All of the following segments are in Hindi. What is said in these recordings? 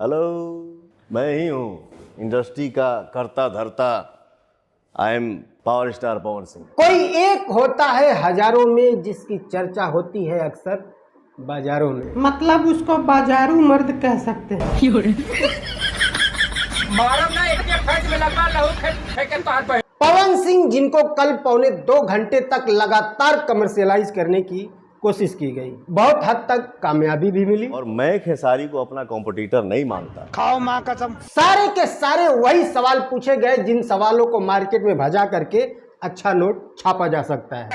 हेलो, मैं ही हूँ इंडस्ट्री का करता धरता। I am power star Pawan Singh. कोई एक होता है हजारों में जिसकी चर्चा होती है अक्सर बाजारों में। मतलब उसको बाजारू मर्द कह सकते हैं। पवन सिंह, जिनको कल पौने 2 घंटे तक लगातार कमर्शियलाइज करने की कोशिश की गई, बहुत हद तक कामयाबी भी मिली। और मैं खेसारी को अपना कॉम्पिटिटर नहीं मानता। खाओ माँ कसम। सारे के सारे वही सवाल पूछे गए जिन सवालों को मार्केट में भजा करके अच्छा नोट छापा जा सकता है।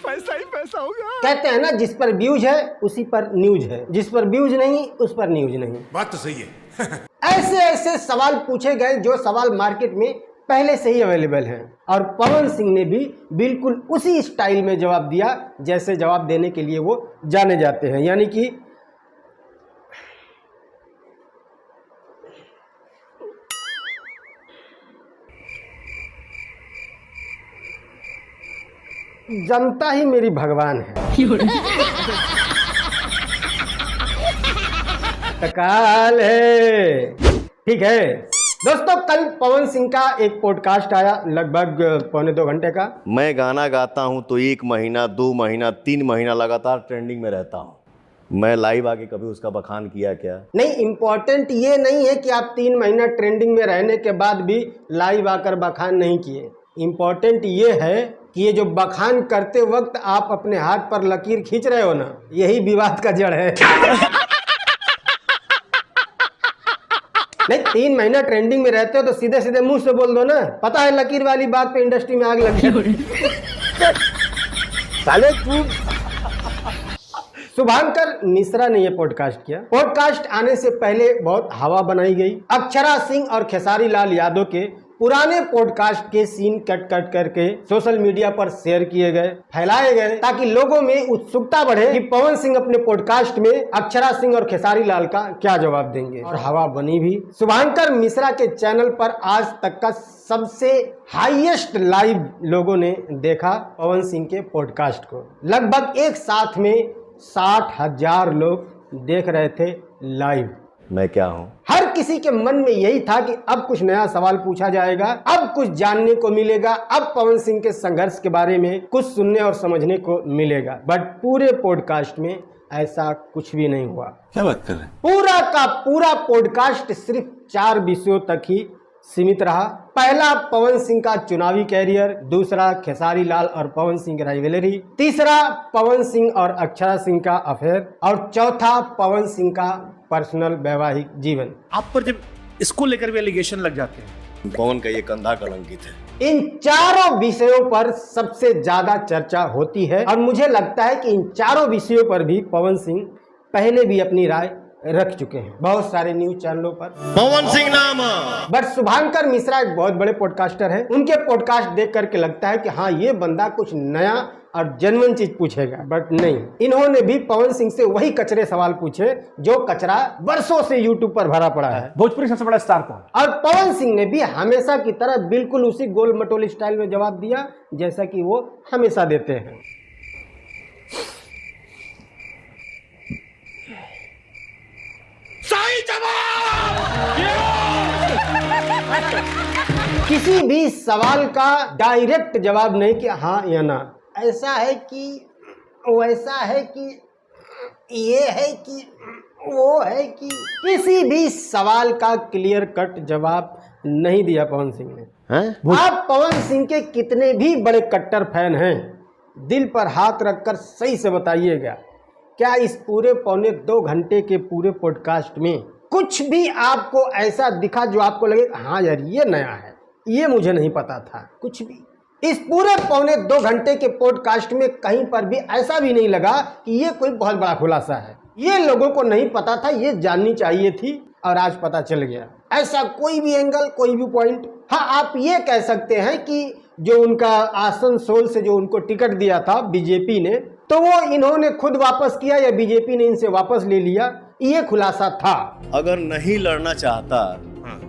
पैसा ही पैसा होगा। कहते हैं ना, जिस पर व्यूज है उसी पर न्यूज है, जिस पर व्यूज नहीं उस पर न्यूज नहीं। बात तो सही है। ऐसे ऐसे सवाल पूछे गए जो सवाल मार्केट में पहले से ही अवेलेबल हैं, और पवन सिंह ने भी बिल्कुल उसी स्टाइल में जवाब दिया जैसे जवाब देने के लिए वो जाने जाते हैं। यानी कि जनता ही मेरी भगवान है। तकाल है। ठीक है दोस्तों, कल पवन सिंह का एक पॉडकास्ट आया लगभग पौने 2 घंटे का। मैं गाना गाता हूँ तो 1 महीना 2 महीना 3 महीना लगातार ट्रेंडिंग में रहता हूँ। मैं लाइव आके कभी उसका बखान किया क्या? नहीं, इम्पोर्टेंट ये नहीं है कि आप 3 महीना ट्रेंडिंग में रहने के बाद भी लाइव आकर बखान नहीं किए। इम्पोर्टेंट ये है कि ये जो बखान करते वक्त आप अपने हाथ पर लकीर खींच रहे हो ना, यही विवाद का जड़ है। नहीं, 3 महीना ट्रेंडिंग में रहते हो तो सीधे सीधे मुंह से बोल दो ना, पता है लकीर वाली बात पे इंडस्ट्री में आग लग गई। साले तू। शुभांकर मिश्रा ने यह पॉडकास्ट किया। पॉडकास्ट आने से पहले बहुत हवा बनाई गई। अक्षरा सिंह और खेसारी लाल यादव के पुराने पॉडकास्ट के सीन कट कट करके सोशल मीडिया पर शेयर किए गए, फैलाए गए, ताकि लोगों में उत्सुकता बढ़े कि पवन सिंह अपने पॉडकास्ट में अक्षरा सिंह और खेसारी लाल का क्या जवाब देंगे। और हवा बनी भी। शुभांकर मिश्रा के चैनल पर आज तक का सबसे हाईएस्ट लाइव लोगों ने देखा पवन सिंह के पॉडकास्ट को। लगभग एक साथ में 60,000 लोग देख रहे थे लाइव। मैं क्या हूँ? हर किसी के मन में यही था कि अब कुछ नया सवाल पूछा जाएगा, अब कुछ जानने को मिलेगा, अब पवन सिंह के संघर्ष के बारे में कुछ सुनने और समझने को मिलेगा। बट पूरे पॉडकास्ट में ऐसा कुछ भी नहीं हुआ। क्या बात कर रहे हैं? पूरा का पूरा पॉडकास्ट सिर्फ 4 विषयों तक ही सीमित रहा। पहला, पवन सिंह का चुनावी कैरियर। दूसरा, खेसारी लाल और पवन सिंह की राइवलरी। तीसरा, पवन सिंह और अक्षरा सिंह का अफेयर। और चौथा, पवन सिंह का पर्सनल वैवाहिक जीवन। आप पर जब इसको लेकर भी एलिगेशन लग जाते हैं, पवन का ये कंधा कलंकित है। इन चारों विषयों पर सबसे ज्यादा चर्चा होती है, और मुझे लगता है कि इन चारों विषयों पर भी पवन सिंह पहले भी अपनी राय रख चुके हैं बहुत सारे न्यूज चैनलों पर। पवन सिंह नाम। बट शुभांकर मिश्रा एक बहुत बड़े पॉडकास्टर हैं। उनके पॉडकास्ट देख करके लगता है कि हाँ, ये बंदा कुछ नया और जेन्युइन चीज पूछेगा। बट नहीं, इन्होंने भी पवन सिंह से वही कचरे सवाल पूछे जो कचरा बरसों से यूट्यूब पर भरा पड़ा है। भोजपुरी सबसे बड़ा स्टार कौन? और पवन सिंह ने भी हमेशा की तरह बिल्कुल उसी गोल मटोल स्टाइल में जवाब दिया जैसा कि वो हमेशा देते हैं। सही जवाब। किसी भी सवाल का डायरेक्ट जवाब नहीं कि हाँ या ना, ऐसा है कि वैसा है कि ये है कि वो है कि, किसी भी सवाल का क्लियर कट जवाब नहीं दिया पवन सिंह ने। आप पवन सिंह के कितने भी बड़े कट्टर फैन हैं, दिल पर हाथ रखकर सही से बताइएगा, क्या इस पूरे पौने 2 घंटे के पूरे पॉडकास्ट में कुछ भी आपको ऐसा दिखा जो आपको लगे हाँ यार ये नया है, ये मुझे नहीं पता था? कुछ भी इस पूरे पौने 2 घंटे के पॉडकास्ट में कहीं पर भी ऐसा भी नहीं लगा कि ये कोई बहुत बड़ा खुलासा है, ये लोगों को नहीं पता था, ये जाननी चाहिए थी और आज पता चल गया। ऐसा कोई भी एंगल, कोई भी पॉइंट। हाँ, आप ये कह सकते हैं कि जो उनका आसनसोल से जो उनको टिकट दिया था बीजेपी ने, तो वो इन्होंने खुद वापस किया या बीजेपी ने इनसे वापस ले लिया, ये खुलासा था। अगर नहीं लड़ना चाहता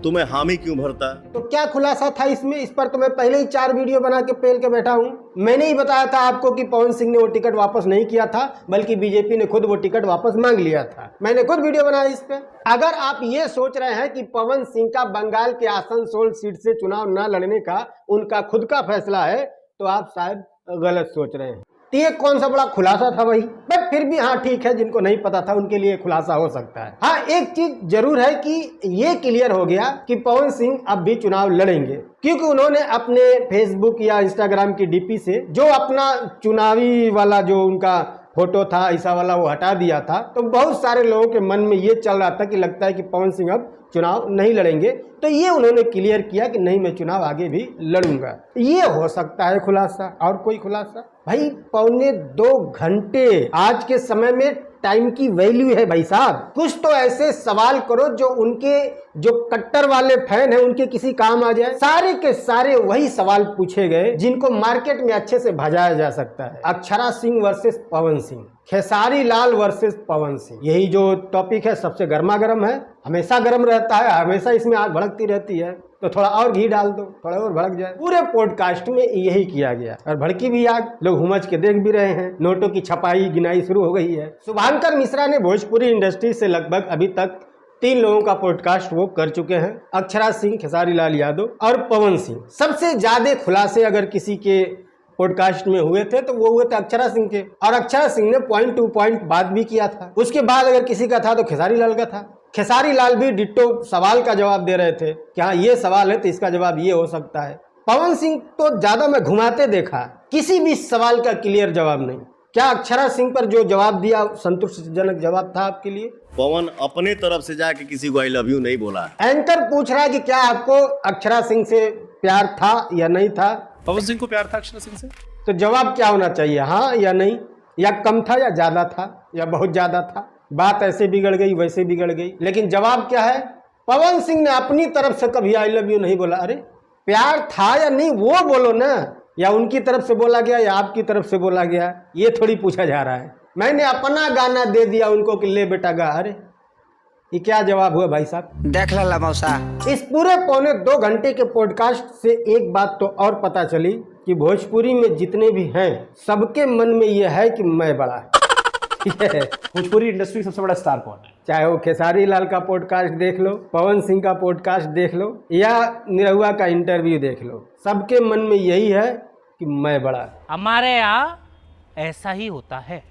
तो मैं हामी क्यों भरता? तो क्या खुलासा था इसमें? इस पर तो मैं पहले ही 4 वीडियो बना के पेल के बैठा हूँ। मैंने ही बताया था आपको कि पवन सिंह ने वो टिकट वापस नहीं किया था, बल्कि बीजेपी ने खुद वो टिकट वापस मांग लिया था। मैंने खुद वीडियो बनाया इस पे। अगर आप ये सोच रहे हैं कि पवन सिंह का बंगाल के आसनसोल सीट से चुनाव न लड़ने का उनका खुद का फैसला है, तो आप शायद गलत सोच रहे हैं। तो ये कौन सा बड़ा खुलासा था भाई? बट फिर भी हाँ ठीक है, जिनको नहीं पता था उनके लिए खुलासा हो सकता है। हाँ, एक चीज जरूर है कि ये क्लियर हो गया कि पवन सिंह अब भी चुनाव लड़ेंगे, क्योंकि उन्होंने अपने फेसबुक या इंस्टाग्राम की डीपी से जो अपना चुनावी वाला जो उनका फोटो था ऐसा वाला वो हटा दिया था। तो बहुत सारे लोगों के मन में ये चल रहा था कि लगता है कि पवन सिंह अब चुनाव नहीं लड़ेंगे। तो ये उन्होंने क्लियर किया कि नहीं, मैं चुनाव आगे भी लड़ूंगा। ये हो सकता है खुलासा, और कोई खुलासा? भाई 1.25 घंटे आज के समय में टाइम की वैल्यू है भाई साहब। कुछ तो ऐसे सवाल करो जो उनके जो कट्टर वाले फैन हैं उनके किसी काम आ जाए। सारे के सारे वही सवाल पूछे गए जिनको मार्केट में अच्छे से भजाया जा सकता है। अक्षरा सिंह वर्सेस पवन सिंह, खेसारी लाल वर्सेस पवन सिंह, यही जो टॉपिक है सबसे गर्मा गर्म है, हमेशा गर्म रहता है, हमेशा इसमें आग भड़कती रहती है। तो थोड़ा और घी डाल दो, थोड़ा और भड़क जाए। पूरे पॉडकास्ट में यही किया गया और भड़की भी आग, लोग हुमच के देख भी रहे हैं। नोटों की छपाई गिनाई शुरू हो गई है। शुभांकर मिश्रा ने भोजपुरी इंडस्ट्री से लगभग अभी तक 3 लोगों का पॉडकास्ट वो कर चुके हैं, अक्षरा सिंह, खेसारी लाल यादव और पवन सिंह। सबसे ज्यादा खुलासे अगर किसी के पॉडकास्ट में हुए थे तो वो हुए थे अक्षरा सिंह के, और अक्षरा सिंह ने पॉइंट टू पॉइंट बात भी किया था। उसके बाद अगर किसी का था तो खेसारी लाल का था। खेसारी लाल भी डिट्टो सवाल का जवाब दे रहे थे कि हाँ ये सवाल है तो इसका जवाब ये हो सकता है। पवन सिंह तो ज्यादा मैं घुमाते देखा, किसी भी सवाल का क्लियर जवाब नहीं। क्या अक्षरा सिंह पर जो जवाब दिया संतुष्टिजनक जवाब था आपके लिए? पवन अपने तरफ से जाके किसी को आई लव यू नहीं बोला। एंकर पूछ रहा है कि क्या आपको अक्षरा सिंह से प्यार था या नहीं था? पवन सिंह को प्यार था अक्षरा सिंह से? तो जवाब क्या होना चाहिए, हाँ या नहीं, या कम था या ज्यादा था या बहुत ज्यादा था? बात ऐसे बिगड़ गई वैसे बिगड़ गई, लेकिन जवाब क्या है? पवन सिंह ने अपनी तरफ से कभी आई लव यू नहीं बोला। अरे प्यार था या नहीं वो बोलो ना, या उनकी तरफ से बोला गया या आपकी तरफ से बोला गया, ये थोड़ी पूछा जा रहा है। मैंने अपना गाना दे दिया उनको कि ले बेटा गा। अरे ये क्या जवाब हुआ भाई साहब? देख ला मौसा। इस पूरे 1.25 घंटे के पॉडकास्ट से एक बात तो और पता चली कि भोजपुरी में जितने भी हैं सबके मन में ये है कि मैं बड़ा। भोजपुरी इंडस्ट्री सबसे बड़ा स्टार कौन है? चाहे वो खेसारी लाल का पॉडकास्ट देख लो, पवन सिंह का पॉडकास्ट देख लो, या निरहुआ का इंटरव्यू देख लो, सबके मन में यही है कि मैं बड़ा। हमारे यहाँ ऐसा ही होता है।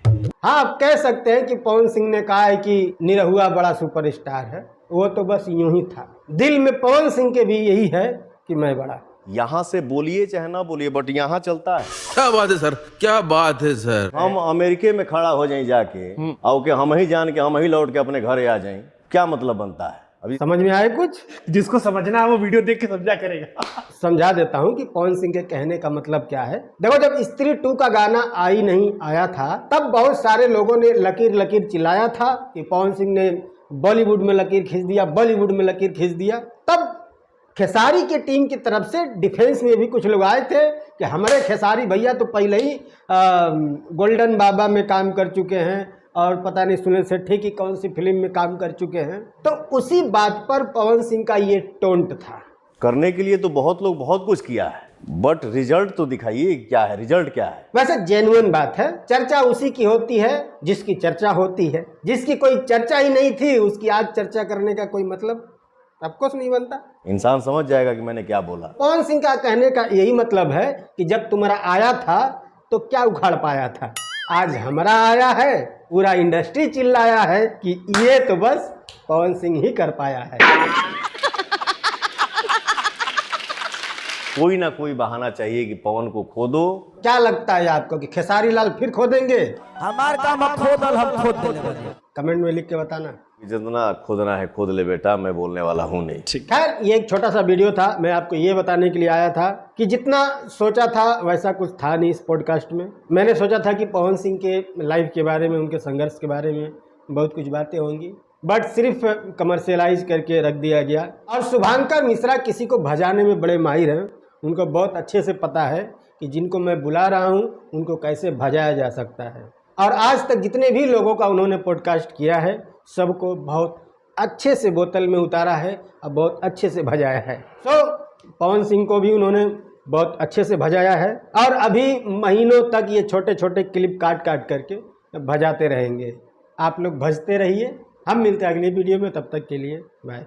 हाँ, आप कह सकते हैं कि पवन सिंह ने कहा है कि निरहुआ बड़ा सुपरस्टार है, वो तो बस यूं ही था। दिल में पवन सिंह के भी यही है कि मैं बड़ा। यहाँ से बोलिए चाहे ना बोलिए, बट यहाँ चलता है। क्या बात है सर, क्या बात है सर। हम अमेरिका में खड़ा हो जाए जाके और के हम ही जान के हम ही लौट के अपने घर आ जाएं, क्या मतलब बनता है? अभी समझ में आए कुछ? जिसको समझना है वो वीडियो देख के समझा करेगा। समझा देता हूँ कि पवन सिंह के कहने का मतलब क्या है। देखो, जब स्त्री 2 का गाना आई नहीं आया था तब बहुत सारे लोगों ने लकीर लकीर चिल्लाया था कि पवन सिंह ने बॉलीवुड में लकीर खींच दिया, बॉलीवुड में लकीर खींच दिया। तब खेसारी के टीम की तरफ से डिफेंस में भी कुछ लोग आए थे कि हमारे खेसारी भैया तो पहले ही गोल्डन बाबा में काम कर चुके हैं और पता नहीं सुनील शेट्टी की कौन सी फिल्म में काम कर चुके हैं। तो उसी बात पर पवन सिंह का ये टोंट था। करने के लिए तो बहुत लोग बहुत कुछ किया है, बट रिजल्ट तो दिखाइए, क्या है रिजल्ट, क्या है? वैसे जेन्युइन बात है, चर्चा उसी की होती है जिसकी चर्चा होती है। जिसकी कोई चर्चा ही नहीं थी उसकी आज चर्चा करने का कोई मतलब कुछ नहीं बनता। इंसान समझ जाएगा कि मैंने क्या बोला। पवन सिंह का कहने का यही मतलब है कि जब तुम्हारा आया था तो क्या उखाड़ पाया था, आज हमारा आया है, पूरा इंडस्ट्री चिल्लाया है कि ये तो बस पवन सिंह ही कर पाया है। कोई ना कोई बहाना चाहिए कि पवन को खोदो। क्या लगता है आपको कि खेसारी लाल फिर खोदेंगे? हमार काम खोदल हम खोद देले। कमेंट में लिख के बताना। जितना खोदना है खोद ले बेटा, मैं बोलने वाला हूँ नहीं। खैर, ये एक छोटा सा वीडियो था, मैं आपको ये बताने के लिए आया था कि जितना सोचा था वैसा कुछ था नहीं इस पॉडकास्ट में। मैंने सोचा था कि पवन सिंह के लाइफ के बारे में, उनके संघर्ष के बारे में बहुत कुछ बातें होंगी, बट सिर्फ कमर्शियलाइज करके रख दिया गया। और शुभांकर मिश्रा किसी को भजाने में बड़े माहिर हैं, उनको बहुत अच्छे से पता है कि जिनको मैं बुला रहा हूँ उनको कैसे भजाया जा सकता है। और आज तक जितने भी लोगों का उन्होंने पॉडकास्ट किया है सबको बहुत अच्छे से बोतल में उतारा है और बहुत अच्छे से भजाया है। पवन सिंह को भी उन्होंने बहुत अच्छे से भजाया है और अभी महीनों तक ये छोटे छोटे क्लिप काट काट करके भजाते रहेंगे। आप लोग भजते रहिए। हम मिलते हैं अगली वीडियो में, तब तक के लिए बाय।